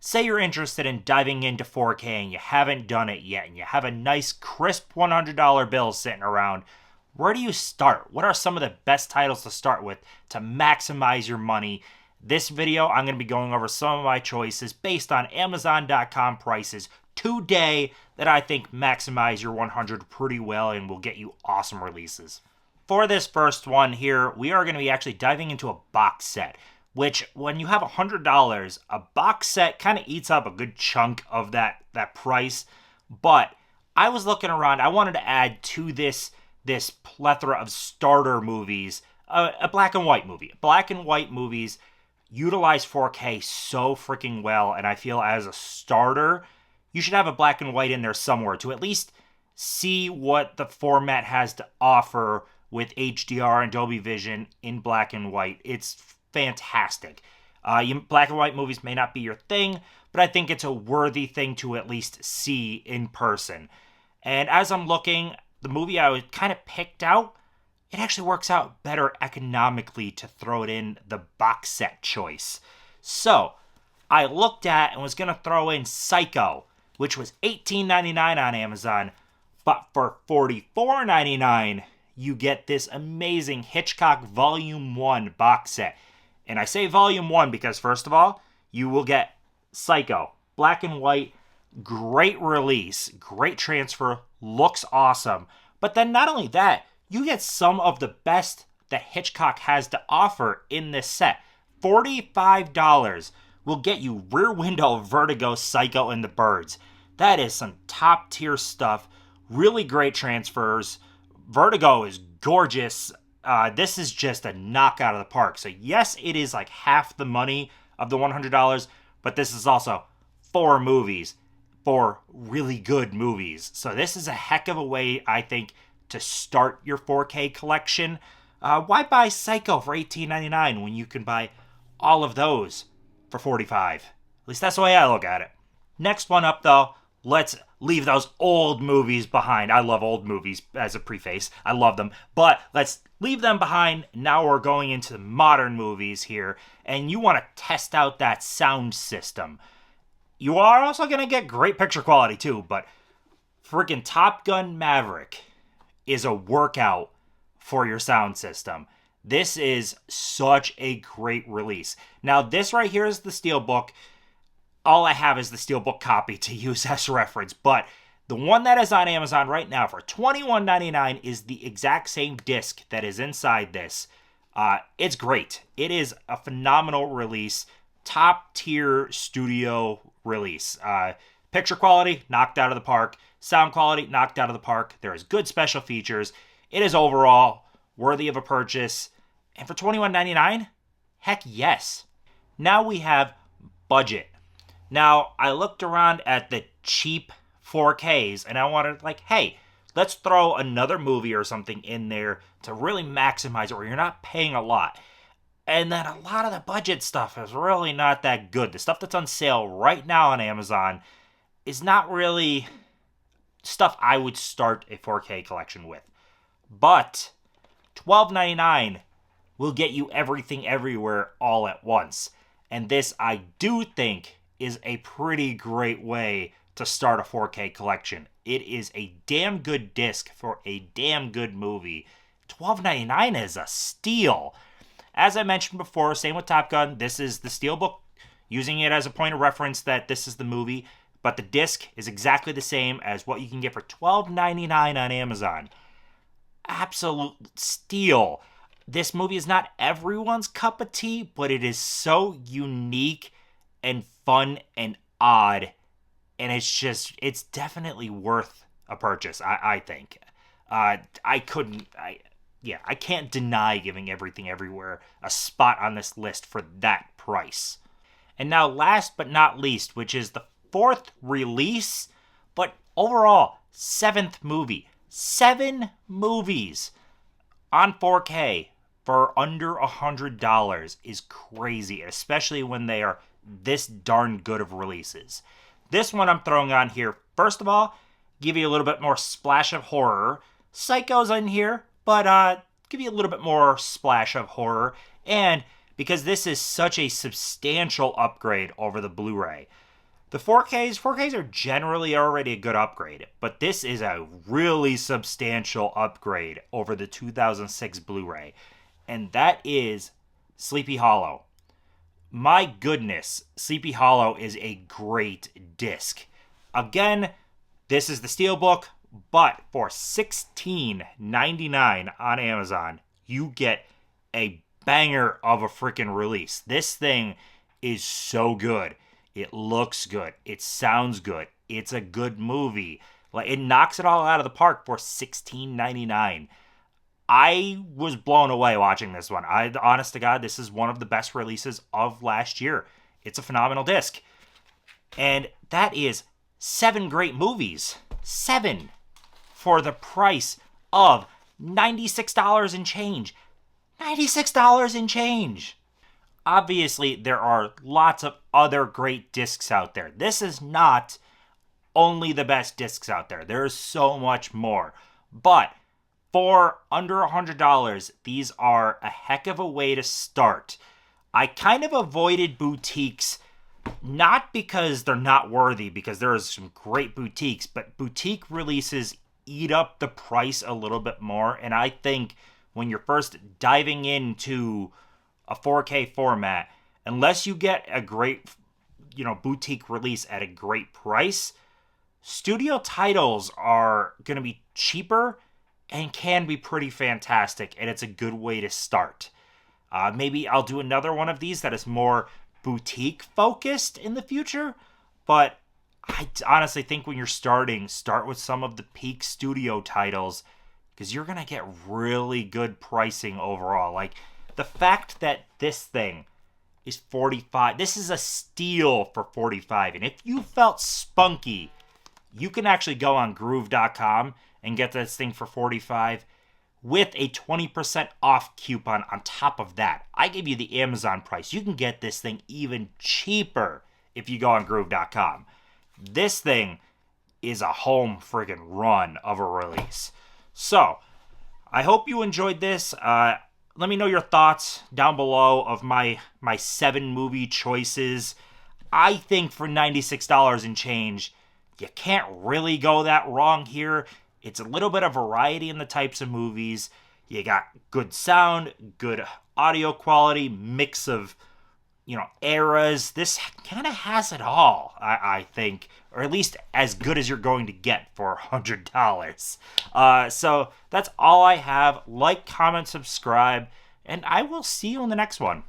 say you're interested in diving into 4K and you haven't done it yet, and you have a nice crisp $100 bill sitting around. Where do you start? What are some of the best titles to start with to maximize your money? This video, I'm going to be going over some of my choices based on Amazon.com prices today that I think maximize your 100 pretty well and will get you awesome releases. For this first one here, we are going to be actually diving into a box set, which when you have $100, a box set kind of eats up a good chunk of that price. But I was looking around, I wanted to add to this plethora of starter movies, a black and white movie. Black and white movies utilize 4K so freaking well, and I feel as a starter, you should have a black and white in there somewhere to at least see what the format has to offer with HDR and Dolby Vision in black and white. It's fantastic. Black and white movies may not be your thing, but I think it's a worthy thing to at least see in person. And as I'm looking, the movie I kind of picked out, it actually works out better economically to throw it in the box set choice. So I looked at and was going to throw in Psycho, which was $18.99 on Amazon, but for $44.99, you get this amazing Hitchcock Volume 1 box set. And I say Volume 1 because, first of all, you will get Psycho, black and white, great release, great transfer, looks awesome. But then not only that, you get some of the best that Hitchcock has to offer in this set. $45 will get you Rear Window, Vertigo, Psycho, and the Birds. That is some top tier stuff. Really great transfers. Vertigo is gorgeous. This is just a knockout of the park. So yes, it is like half the money of the $100, but this is also 4 movies, 4 really good movies. So this is a heck of a way, I think, to start your 4K collection. Why buy Psycho for $18.99 when you can buy all of those for $45? At least that's the way I look at it. Next one up, though, let's leave those old movies behind. I love old movies as a preface. I love them. But let's leave them behind. Now we're going into the modern movies here. And you want to test out that sound system. You are also going to get great picture quality too. But freaking Top Gun Maverick is a workout for your sound system. This is such a great release. Now this right here is the Steelbook. All I have is the Steelbook copy to use as reference, but the one that is on Amazon right now for $21.99 is the exact same disc that is inside this. It's great. It is a phenomenal release, top tier studio release. Picture quality, knocked out of the park. Sound quality, knocked out of the park. There is good special features. It is overall worthy of a purchase. And for $21.99, heck yes. Now we have budget. Now, I looked around at the cheap 4Ks and I wanted, like, hey, let's throw another movie or something in there to really maximize it where you're not paying a lot. And then a lot of the budget stuff is really not that good. The stuff that's on sale right now on Amazon is not really stuff I would start a 4K collection with. But $12.99 will get you everything everywhere all at once. And this, I do think, is a pretty great way to start a 4K collection. It is a damn good disc for a damn good movie. $12.99 is a steal. As I mentioned before, same with Top Gun, this is the Steelbook, using it as a point of reference that this is the movie, but the disc is exactly the same as what you can get for $12.99 on Amazon. Absolute steal. This movie is not everyone's cup of tea, but it is so unique and fun and odd, and it's definitely worth a purchase, I think. I can't deny giving Everything Everywhere a spot on this list for that price. And now last but not least, which is the 4th release, but overall 7th movie. 7 movies on 4K for under $100 is crazy, especially when they are this darn good of releases. This one I'm throwing on here, first of all, give you a little bit more splash of horror. Psycho's in here, but give you a little bit more splash of horror. And because this is such a substantial upgrade over the Blu-ray, The 4Ks are generally already a good upgrade, but this is a really substantial upgrade over the 2006 Blu-ray, and that is Sleepy Hollow. My goodness, Sleepy Hollow is a great disc. Again, this is the Steelbook, but for $16.99 on Amazon, you get a banger of a freaking release. This thing is so good. It looks good. It sounds good. It's a good movie. Like, it knocks it all out of the park for $16.99. I was blown away watching this one. Honest to God, this is one of the best releases of last year. It's a phenomenal disc. And that is 7 great movies. 7 for the price of $96 and change. $96 and change. Obviously, there are lots of other great discs out there. This is not only the best discs out there. There is so much more. But for under $100, these are a heck of a way to start. I kind of avoided boutiques, not because they're not worthy, because there is some great boutiques, but boutique releases eat up the price a little bit more. And I think when you're first diving into a 4K format, unless you get a great, boutique release at a great price, studio titles are going to be cheaper and can be pretty fantastic, and it's a good way to start. Maybe I'll do another one of these that is more boutique focused in the future, but I honestly think when you're starting, start with some of the peak studio titles, because you're going to get really good pricing overall. Like, the fact that this thing is $45, this is a steal for $45, and if you felt spunky, you can actually go on groove.com and get this thing for $45 with a 20% off coupon on top of that. I give you the Amazon price. You can get this thing even cheaper if you go on groove.com. This thing is a home friggin' run of a release. So, I hope you enjoyed this. Let me know your thoughts down below of my 7 movie choices. I think for $96 and change, you can't really go that wrong here. It's a little bit of variety in the types of movies. You got good sound, good audio quality, mix of, eras. This kind of has it all, I think. Or at least as good as you're going to get for $100. So that's all I have. Like, comment, subscribe, and I will see you in the next one.